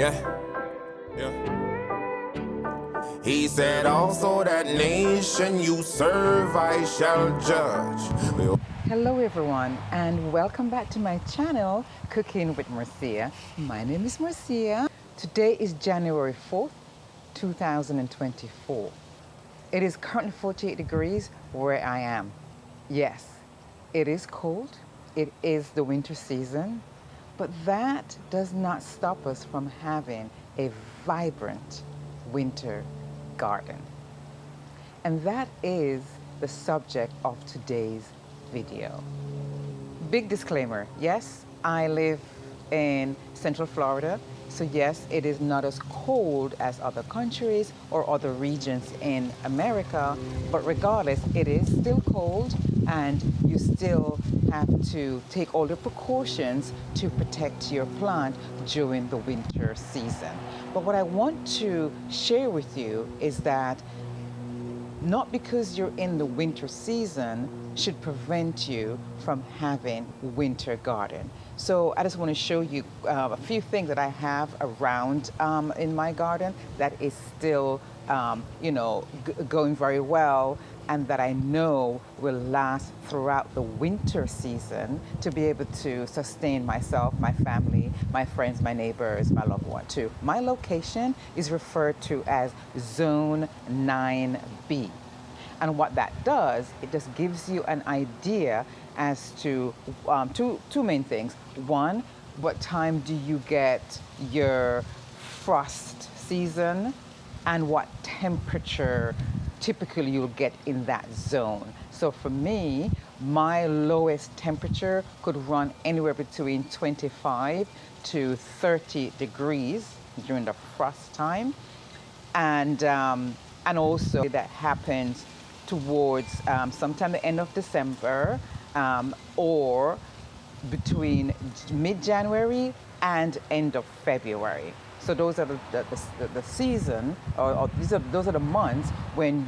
Yeah, yeah. He said, also that nation you serve I shall judge. Hello everyone and welcome back to my channel Cooking with Marcia. My name is Marcia. Today is January 4th, 2024. It is currently 48 degrees where I am. Yes, it is cold. It is the winter season, but that does not stop us from having a vibrant winter garden. And that is the subject of today's video. Big disclaimer, yes, I live in Central Florida, so yes, it is not as cold as other countries or other regions in America, but regardless, it is still cold and you still have to take all the precautions to protect your plant during the winter season. But what I want to share with you is that not because you're in the winter season should prevent you from having winter garden. So I just want to show you a few things that I have around in my garden that is still, going very well and that I know will last throughout the winter season to be able to sustain myself, my family, my friends, my neighbors, my loved one too. My location is referred to as Zone 9B. And what that does, it just gives you an idea as to two main things. One, what time do you get your frost season and what temperature typically you'll get in that zone. So for me, my lowest temperature could run anywhere between 25 to 30 degrees during the frost time. And also that happens towards sometime the end of December or between mid-January and end of February. So those are the season, or those are the months when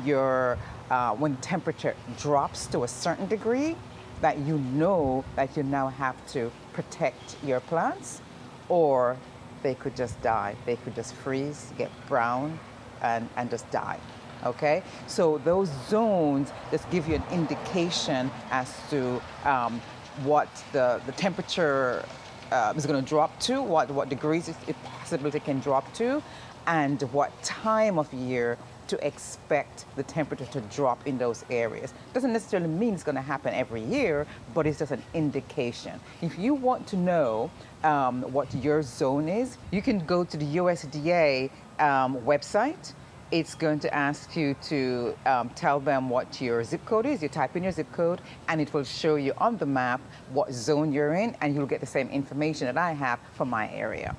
when temperature drops to a certain degree that you know that you now have to protect your plants, or they could just die. They could just freeze, get brown, and just die. Okay, so those zones just give you an indication as to what the temperature is going to drop to, what degrees it possibly can drop to, and what time of year to expect the temperature to drop in those areas. Doesn't necessarily mean it's going to happen every year, but it's just an indication. If you want to know what your zone is, you can go to the USDA website. It's going to ask you to tell them what your zip code is. You type in your zip code and it will show you on the map what zone you're in, and you'll get the same information that I have for my area.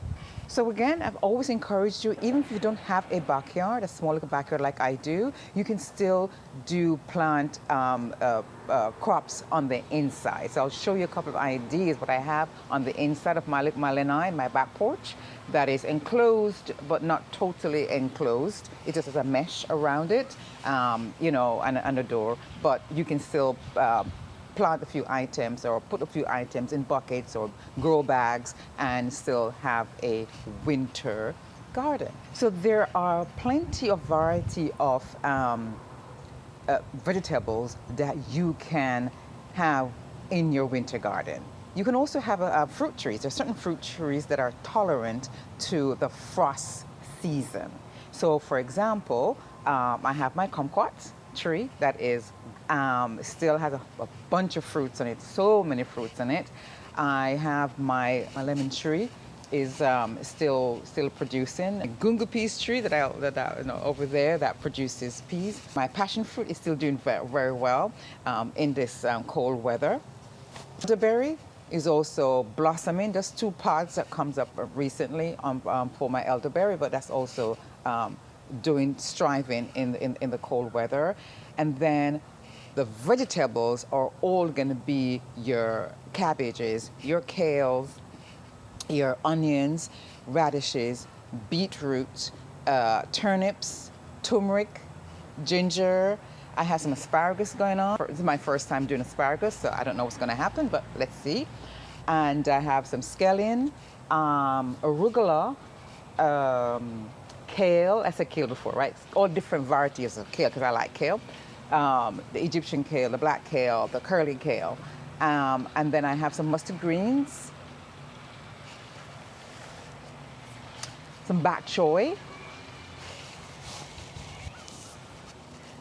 So again, I've always encouraged you, even if you don't have a backyard, a small little backyard like I do, you can still plant crops on the inside. So I'll show you a couple of ideas what I have on the inside of my lanai, my back porch, that is enclosed but not totally enclosed. It just has a mesh around it, and a door, but you can still plant a few items or put a few items in buckets or grow bags and still have a winter garden. So there are plenty of variety of vegetables that you can have in your winter garden. You can also have fruit trees. There are certain fruit trees that are tolerant to the frost season. So for example, I have my kumquat tree that is still has a bunch of fruits on it, so many fruits on it. I have my lemon tree is still producing. A gungo peas tree that over there that produces peas. My passion fruit is still doing very, very well in this cold weather. Elderberry is also blossoming. There's 2 pods that comes up recently for my elderberry, but that's also striving in the cold weather. And then the vegetables are all going to be your cabbages, your kales, your onions, radishes, beetroot, turnips, turmeric, ginger. I have some asparagus going on. This is my first time doing asparagus, so I don't know what's going to happen, but let's see. And I have some scallion, arugula, kale. I said kale before, right? All different varieties of kale because I like kale. The Egyptian kale, the black kale, the curly kale. And then I have some mustard greens, some bok choy,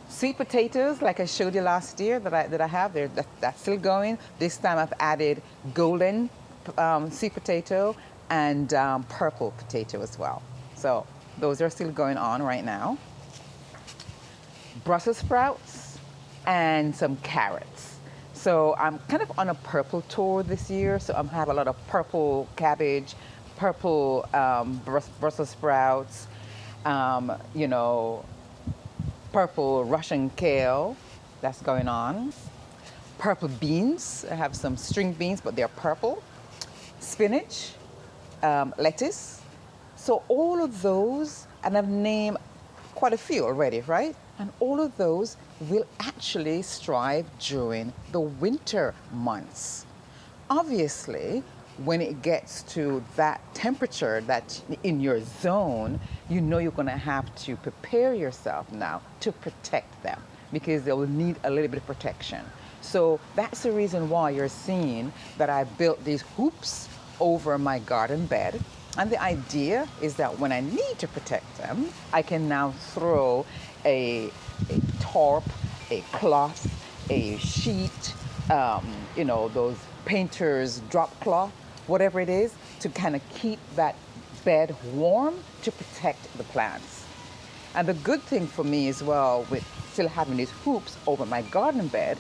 sweet potatoes, like I showed you last year that I have there. That's still going. This time I've added golden sweet potato and purple potato as well. So those are still going on right now. Brussels sprouts and some carrots. So I'm kind of on a purple tour this year. So I'm have a lot of purple cabbage, purple Brussels sprouts, you know, purple Russian kale that's going on. Purple beans. I have some string beans, but they're purple. Spinach, lettuce. So all of those, and I've named quite a few already, right? And all of those will actually strive during the winter months. Obviously, when it gets to that temperature that's in your zone, you know you're going to have to prepare yourself now to protect them because they will need a little bit of protection. So that's the reason why you're seeing that I built these hoops over my garden bed. And the idea is that when I need to protect them, I can now throw a tarp, a cloth, a sheet, you know, those painters drop cloth, whatever it is, to kind of keep that bed warm to protect the plants. And the good thing for me as well with still having these hoops over my garden bed,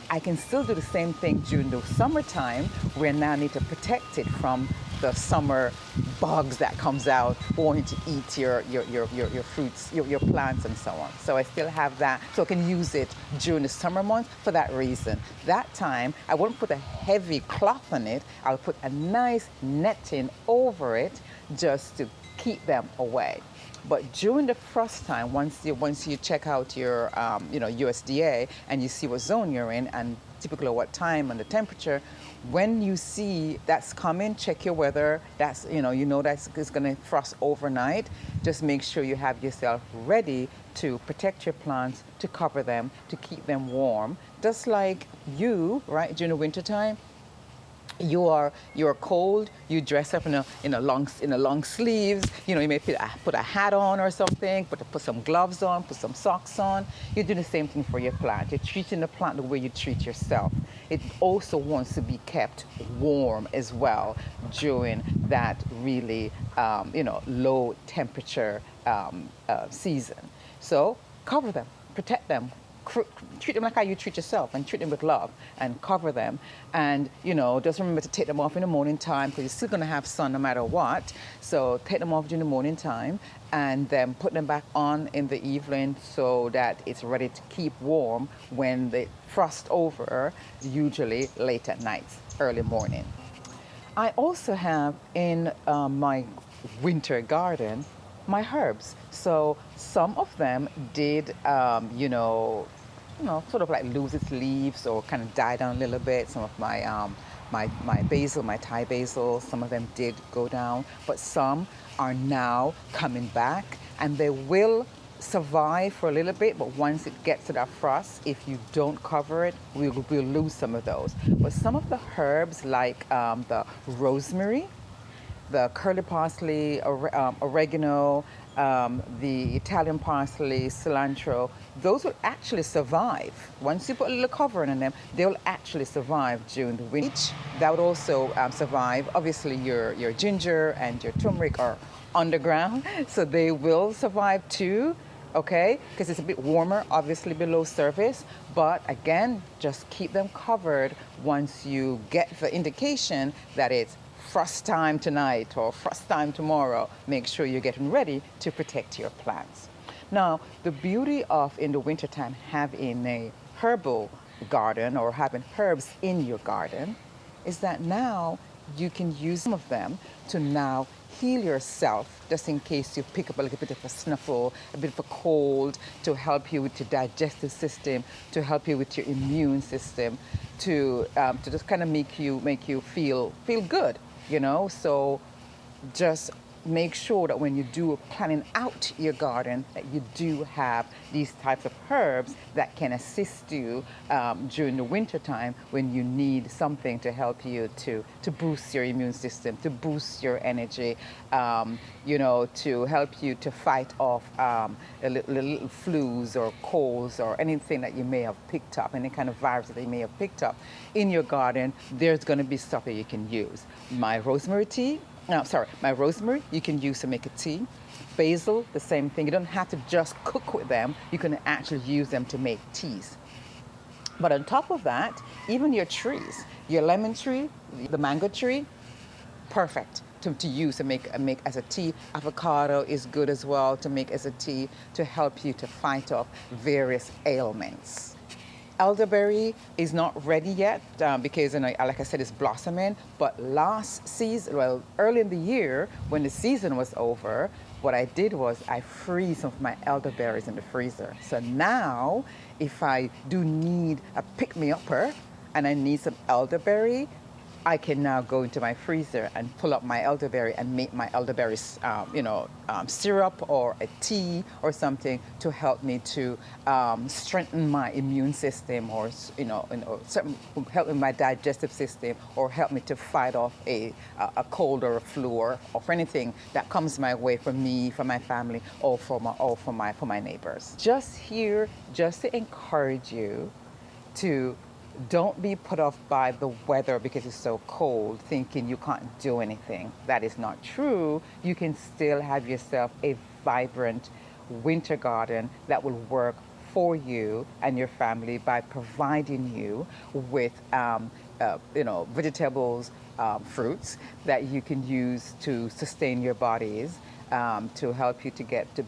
I can still do the same thing during the summertime where now I need to protect it from the summer bugs that comes out wanting to eat your fruits, your plants and so on. So I still have that, so I can use it during the summer months for that reason. That time, I won't put a heavy cloth on it, I'll put a nice netting over it just to keep them away. But during the frost time, once you check out your USDA and you see what zone you're in and typically what time and the temperature, when you see that's coming, check your weather. That's you know that's it's going to frost overnight. Just make sure you have yourself ready to protect your plants, to cover them, to keep them warm. Just like you, right, during the wintertime. You're cold. You dress up in a long sleeves. You know, you may put a hat on or something. Put some gloves on. Put some socks on. You do the same thing for your plant. You're treating the plant the way you treat yourself. It also wants to be kept warm as well during that really low temperature season. So cover them, protect them. Treat them like how you treat yourself and treat them with love and cover them. And, just remember to take them off in the morning time because you're still going to have sun no matter what. So take them off during the morning time and then put them back on in the evening so that it's ready to keep warm when they frost over, usually late at night, early morning. I also have in my winter garden my herbs. So some of them did, sort of like lose its leaves or kind of die down a little bit. Some of my basil, my Thai basil, some of them did go down, but some are now coming back and they will survive for a little bit, but once it gets to that frost, if you don't cover it, we'll lose some of those. But some of the herbs like the rosemary, the curly parsley, oregano, the Italian parsley, cilantro, those will actually survive. Once you put a little covering on them, they'll actually survive during the winter. That would also survive. Obviously, your ginger and your turmeric are underground, so they will survive too, okay? Because it's a bit warmer, obviously, below surface. But again, just keep them covered once you get the indication that it's frost time tonight or frost time tomorrow. Make sure you're getting ready to protect your plants. Now, the beauty of in the wintertime having a herbal garden or having herbs in your garden is that now you can use some of them to now heal yourself just in case you pick up a little bit of a snuffle, a bit of a cold, to help you with your digestive system, to help you with your immune system, to just kind of make you feel good. So just make sure that when you do planning out your garden, that you do have these types of herbs that can assist you during the winter time when you need something to help you to boost your immune system, to boost your energy, to help you to fight off little flus or colds or anything that you may have picked up, any kind of virus that you may have picked up in your garden. There's going to be stuff that you can use. My rosemary you can use to make a tea. Basil, the same thing. You don't have to just cook with them. You can actually use them to make teas. But on top of that, even your trees, your lemon tree, the mango tree, perfect to use to make as a tea. Avocado is good as well to make as a tea to help you to fight off various ailments. Elderberry is not ready yet because, like I said, it's blossoming. But last season, early in the year, when the season was over, what I did was I freeze some of my elderberries in the freezer. So now, if I do need a pick-me-upper and I need some elderberry, I can now go into my freezer and pull up my elderberry and make my elderberry, syrup or a tea or something to help me to strengthen my immune system, or help with my digestive system, or help me to fight off a cold or a flu or anything that comes my way from me, from my family, or for my neighbors. Just here, just to encourage you to. Don't be put off by the weather because it's so cold, thinking you can't do anything. That is not true. You can still have yourself a vibrant winter garden that will work for you and your family by providing you with vegetables, fruits that you can use to sustain your bodies, to help you to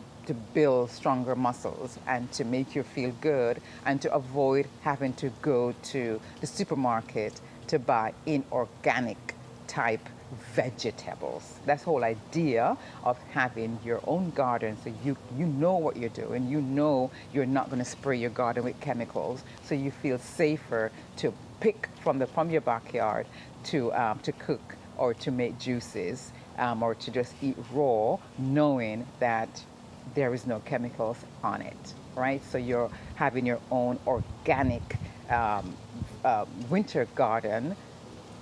build stronger muscles and to make you feel good, and to avoid having to go to the supermarket to buy inorganic type vegetables. That's the whole idea of having your own garden, so you know what you're doing. You know you're not going to spray your garden with chemicals, so you feel safer to pick from your backyard to cook or to make juices, or to just eat raw, knowing that there is no chemicals on it, right? So you're having your own organic winter garden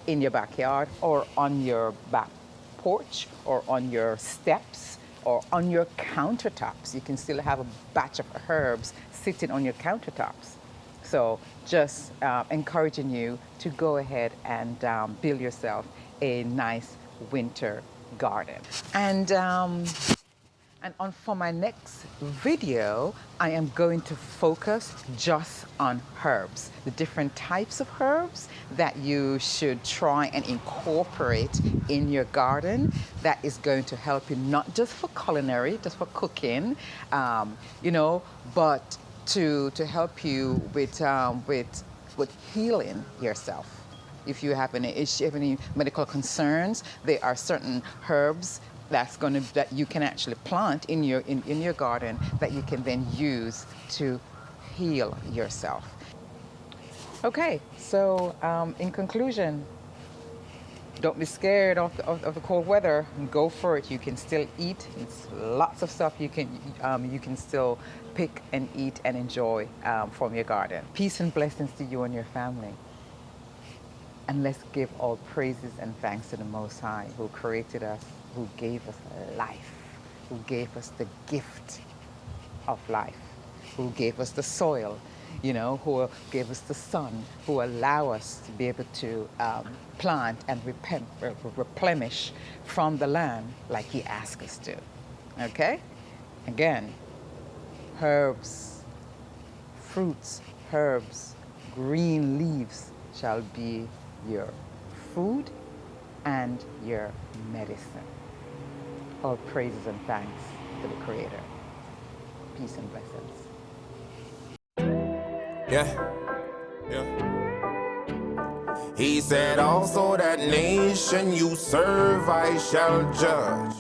in your backyard, or on your back porch, or on your steps, or on your countertops. You can still have a batch of herbs sitting on your countertops. So just encouraging you to go ahead and build yourself a nice winter garden. And for my next video, I am going to focus just on herbs, the different types of herbs that you should try and incorporate in your garden. That is going to help you not just for culinary, just for cooking, but to help you with healing yourself. If you have any medical concerns, there are certain herbs that you can actually plant in your garden that you can then use to heal yourself. Okay, so in conclusion, don't be scared of the cold weather. Go for it. You can still eat. It's lots of stuff you can still pick and eat and enjoy from your garden. Peace and blessings to you and your family. And let's give all praises and thanks to the Most High, who created us, who gave us life, who gave us the gift of life, who gave us the soil, who gave us the sun, who allow us to be able to plant and replenish from the land like He asked us to. Okay? Again, herbs, fruits, herbs, green leaves shall be your food and your medicine. All praises and thanks to the Creator. Peace and blessings. Yeah. He said, also that nation you serve I shall judge.